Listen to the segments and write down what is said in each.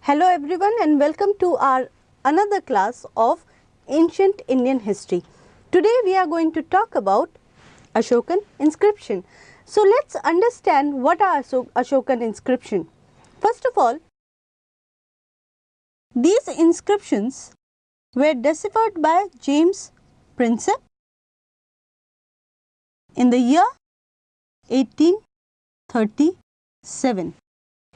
Hello everyone and welcome to our another class of ancient Indian history. Today we are going to talk about Ashokan inscription. So let's understand what are Ashokan inscription. First of all, these inscriptions were deciphered by James Prinsep in the year 1837.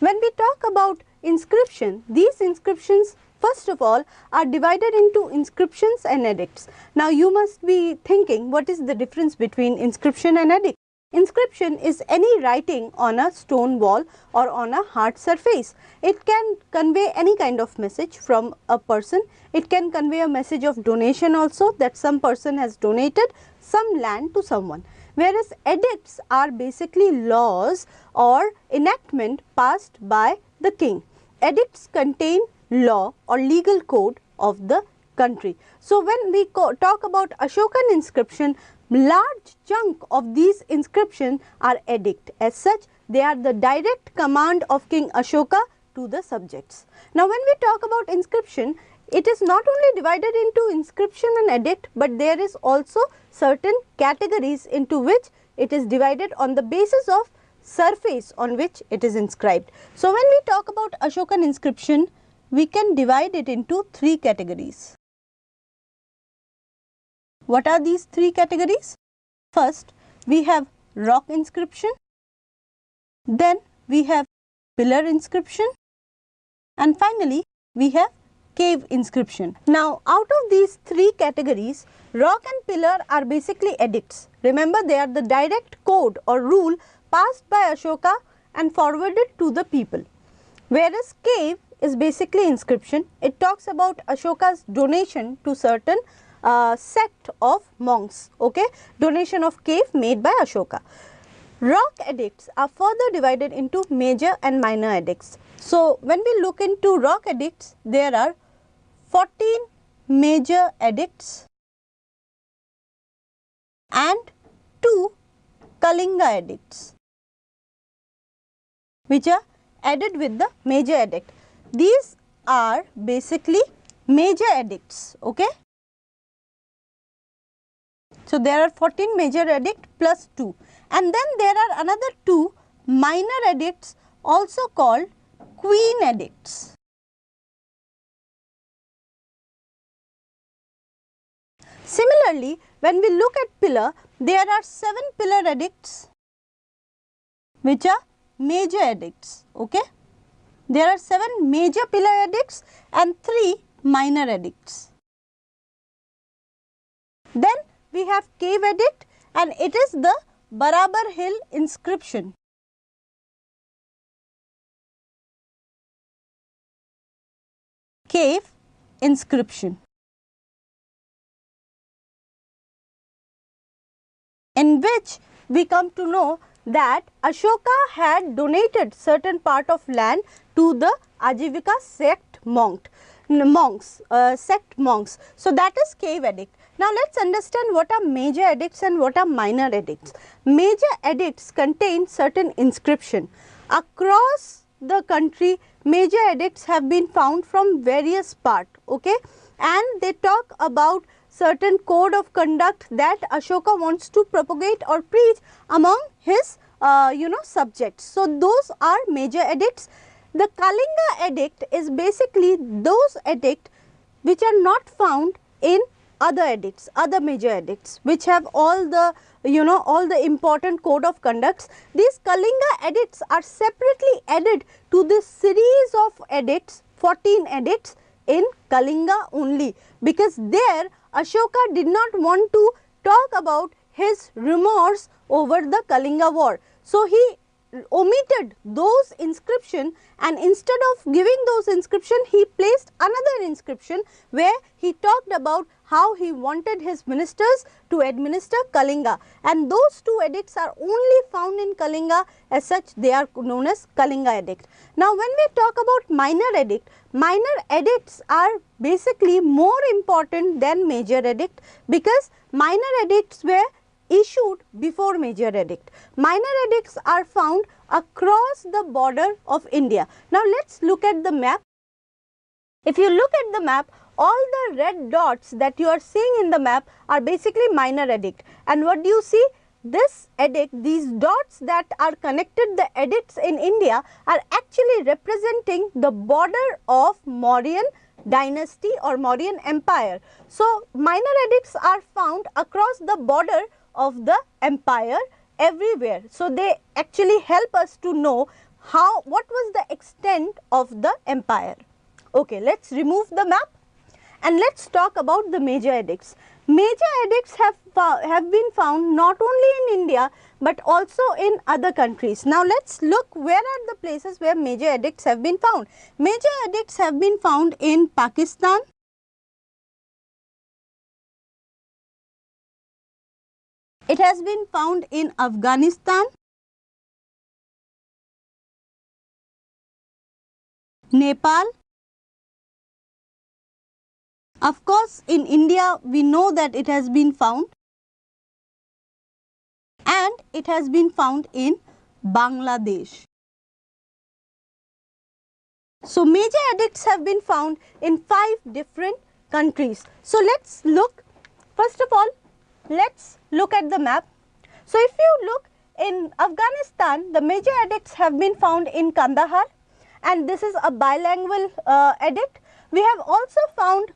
When we talk about inscription, these inscriptions first of all are divided into inscriptions and edicts. Now you must be thinking, what is the difference between inscription and edict? Inscription is any writing on a stone wall or on a hard surface. It can convey any kind of message from a person. It can convey a message of donation also, that some person has donated some land to someone. Whereas edicts are basically laws or enactment passed by the king. Edicts contain law or legal code of the country. So when we talk about Ashokan inscription, large chunk of these inscriptions are edict. As such, they are the direct command of King Ashoka to the subjects. Now when we talk about inscription, it is not only divided into inscription and edict, but there is also certain categories into which it is divided on the basis of surface on which it is inscribed. So when we talk about Ashokan inscription, we can divide it into three categories. What are these three categories? First, we have rock inscription, then we have pillar inscription, and finally we have cave inscription. Now out of these three categories, rock and pillar are basically edicts. Remember, they are the direct code or rule passed by Ashoka and forwarded to the people. Whereas cave is basically inscription. It talks about Ashoka's donation to certain sect of monks, okay, donation of cave made by Ashoka. Rock edicts are further divided into major and minor edicts. So when we look into rock edicts, there are 14 major edicts and 2 Kalinga edicts, which are added with the major edict. These are basically major edicts, okay. So there are 14 major edict plus 2, and then there are another 2 minor edicts also called queen edicts. Similarly, when we look at pillar, there are 7 pillar edicts which are major edicts, okay. There are 7 major pillar edicts and 3 minor edicts. Then we have cave edict, and it is the Baruah hill inscription. Cave inscription, in which we come to know that Ashoka had donated certain part of land to the Ajivika sect monks. So that is cave edict. Now let's understand what are major edicts and what are minor edicts. Major edicts contain certain inscription. Across the country, major edicts have been found from various parts, okay, and they talk about certain code of conduct that Ashoka wants to propagate or preach among his subjects. So those are major edicts. The Kalinga Edict is basically those edicts which are not found in other edicts, other major edicts, which have all the all the important code of conducts. These Kalinga edicts are separately added to this series of edicts, 14 edicts in Kalinga only, because there Ashoka did not want to talk about his remorse over the Kalinga war. So he omitted those inscription, and instead of giving those inscription, he placed another inscription where he talked about how he wanted his ministers to administer Kalinga, and those 2 edicts are only found in Kalinga. As such, they are known as Kalinga Edict. Now when we talk about minor edicts are basically more important than major edict, because minor edicts were issued before major edict. Minor edicts are found across the border of India. Now let us look at the map. If you look at the map, all the red dots that you are seeing in the map are basically minor edict. And what do you see? This edict, these dots that are connected, the edicts in India, are actually representing the border of Mauryan dynasty or Mauryan empire. So, minor edicts are found across the border of the empire everywhere. So, they actually help us to know what was the extent of the empire. Okay, let us remove the map and let us talk about the major edicts. Major edicts have been found not only in India but also in other countries. Now, let us look where are the places where major edicts have been found. Major edicts have been found in Pakistan, it has been found in Afghanistan, Nepal. Of course, in India we know that it has been found, and it has been found in Bangladesh. So, major edicts have been found in 5 different countries. So, let us look, first of all, let us look at the map. So, if you look in Afghanistan, the major edicts have been found in Kandahar, and this is a bilingual edict. We have also found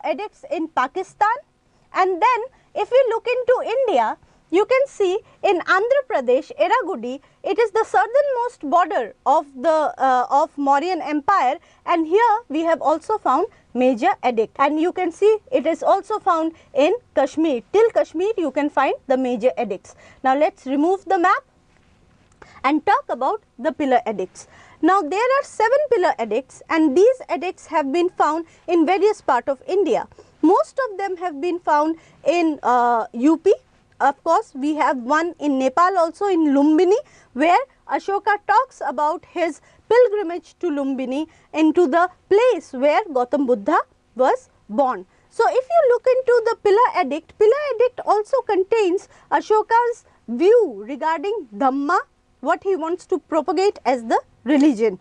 edicts in Pakistan, and then if we look into India, you can see in Andhra Pradesh, Eragudi, it is the southernmost border of the Mauryan empire, and here we have also found major edict, and you can see it is also found in Kashmir. Till Kashmir you can find the major edicts. Now, let us remove the map and talk about the pillar edicts. Now, there are 7 pillar edicts, and these edicts have been found in various parts of India. Most of them have been found in UP. Of course, we have one in Nepal also, in Lumbini, where Ashoka talks about his pilgrimage to Lumbini, into the place where Gautam Buddha was born. So, if you look into the pillar edict also contains Ashoka's view regarding Dhamma, what he wants to propagate as the religion.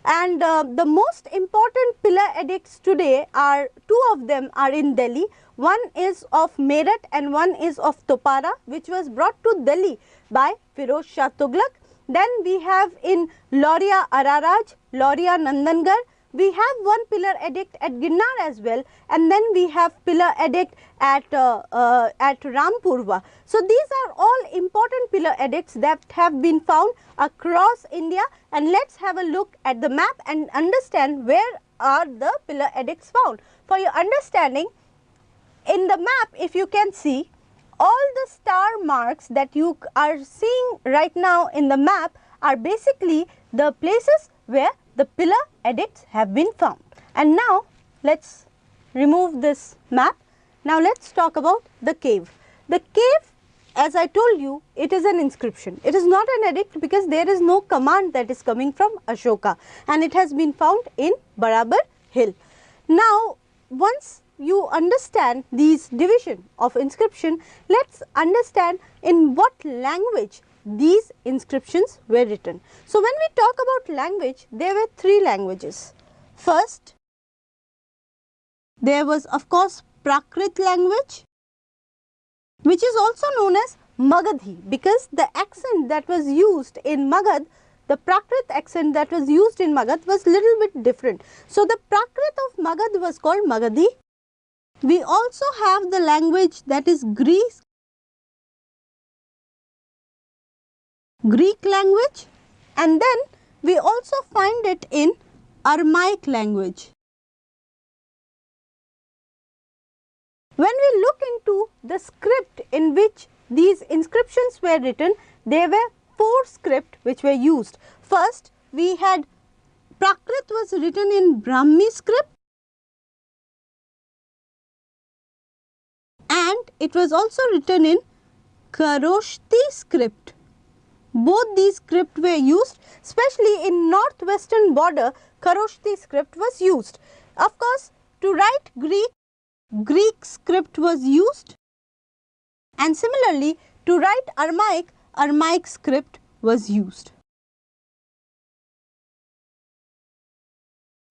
And the most important pillar edicts today are 2 of them are in Delhi. One is of Meerut and one is of Topara, which was brought to Delhi by Firoz Shah Tughlaq. Then we have in Lauria Araraj, Lauria Nandangarh. We have one pillar edict at Ginnar as well, and then we have pillar edict at Rampurva. So, these are all important pillar edicts that have been found across India, and let us have a look at the map and understand where are the pillar edicts found. For your understanding, in the map, if you can see, all the star marks that you are seeing right now in the map are basically the places where the pillar edicts have been found. And now, let us remove this map. Now, let us talk about the cave. The cave, as I told you, it is an inscription. It is not an edict because there is no command that is coming from Ashoka, and it has been found in Barabar hill. Now, once you understand these division of inscription, let us understand in what language these inscriptions were written. So, when we talk about language, there were 3 languages. First, there was of course Prakrit language, which is also known as Magadhi, because the accent that was used in Magad, the Prakrit accent that was used in Magad was little bit different. So, the Prakrit of Magad was called Magadhi. We also have the language that is Greek language, and then we also find it in Aramaic language. When we look into the script in which these inscriptions were written, there were 4 scripts which were used. First, we had Prakrit was written in Brahmi script, and it was also written in Kharoshthi script. Both these scripts were used, especially in northwestern border, Kharoshthi script was used. Of course, to write Greek script was used, and similarly to write Aramaic script was used.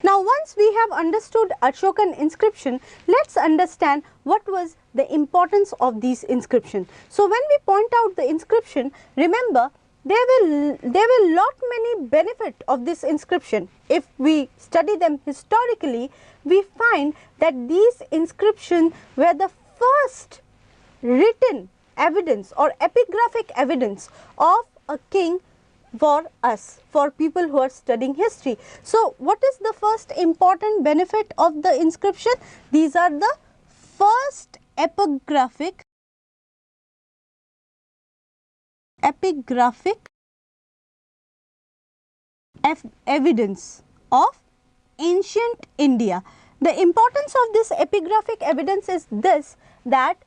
Now, Now, once we have understood Ashokan inscription, let's understand what was the importance of these inscriptions. So, when we point out the inscription, remember there will lot many benefit of this inscription. If we study them historically, we find that these inscriptions were the first written evidence or epigraphic evidence of a king for us, for people who are studying history. So, what is the first important benefit of the inscription? These are the first epigraphic evidence of ancient India. The importance of this epigraphic evidence is this, that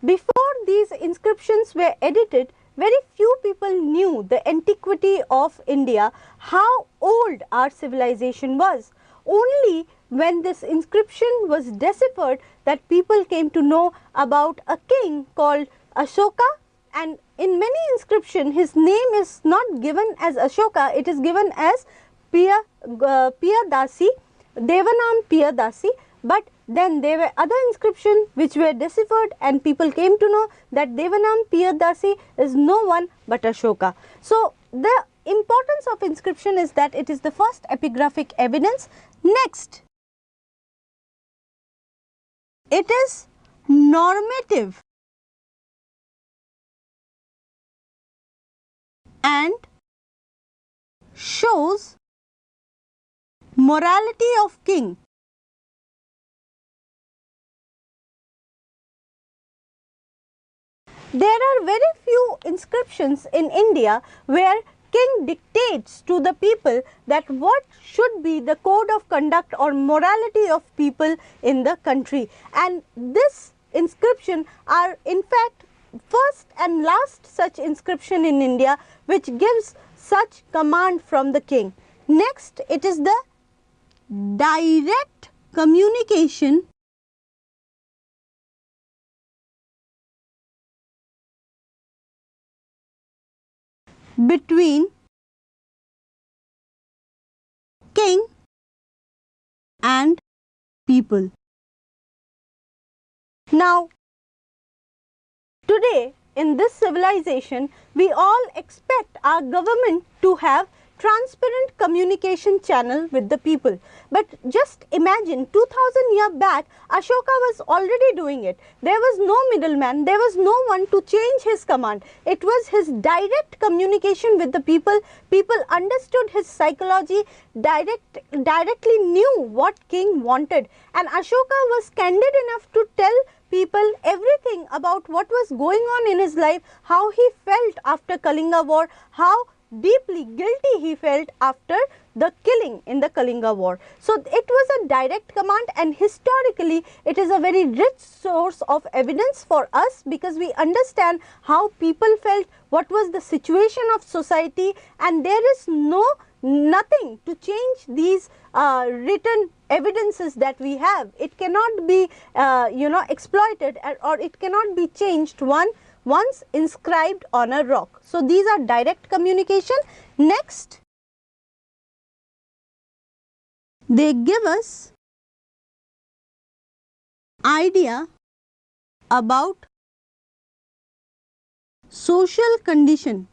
before these inscriptions were edited, very few people knew the antiquity of India, how old our civilization was. Only when this inscription was deciphered that people came to know about a king called Ashoka, and in many inscriptions his name is not given as Ashoka, it is given as Piyadasi, Devanam Piyadasi, but then there were other inscriptions which were deciphered and people came to know that Devanam Piyadasi is no one but Ashoka. So, the importance of inscription is that it is the first epigraphic evidence. Next, it is normative and shows morality of king. There are very few inscriptions in India where king dictates to the people that what should be the code of conduct or morality of people in the country, and this inscription are in fact first and last such inscription in India which gives such command from the king. Next, it is the direct communication between king and people. Now, today in this civilization, we all expect our government to have transparent communication channel with the people. But just imagine 2000 years back, Ashoka was already doing it. There was no middleman, there was no one to change his command. It was his direct communication with the people. People understood his psychology, directly knew what king wanted. And Ashoka was candid enough to tell people everything about what was going on in his life, how he felt after Kalinga war, how deeply guilty he felt after the killing in the Kalinga war. So, it was a direct command, and historically it is a very rich source of evidence for us because we understand how people felt, what was the situation of society, and there is nothing to change these written evidences that we have. It cannot be exploited, or it cannot be changed once inscribed on a rock. So, these are direct communication. Next, they give us idea about social condition.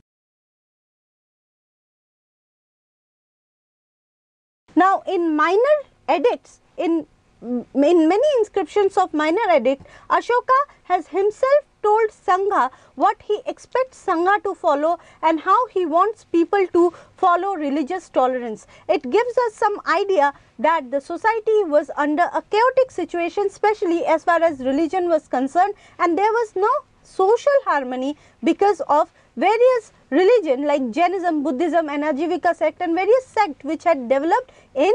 Now, in minor edicts, in many inscriptions of minor edict, Ashoka has himself told Sangha what he expects Sangha to follow and how he wants people to follow religious tolerance. It gives us some idea that the society was under a chaotic situation, especially as far as religion was concerned, and there was no social harmony because of various religion like Jainism, Buddhism and Ajivika sect and various sects which had developed in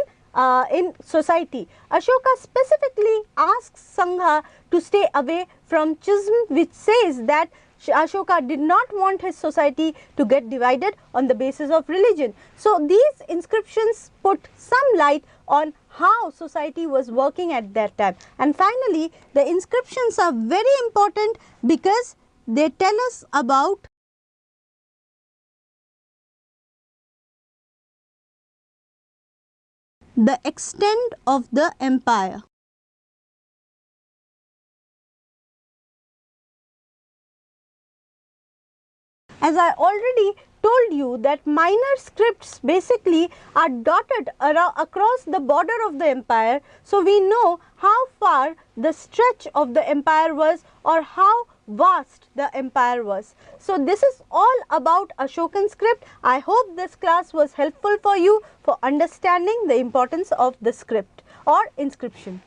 society. Ashoka specifically asks Sangha to stay away from schism, which says that Ashoka did not want his society to get divided on the basis of religion. So, these inscriptions put some light on how society was working at that time. And finally, the inscriptions are very important because they tell us about The extent of the empire. As I already told you that minor scripts basically are dotted across the border of the empire. So, we know how far the stretch of the empire was or how vast the empire was. So, this is all about Ashokan script. I hope this class was helpful for you for understanding the importance of the script or inscription.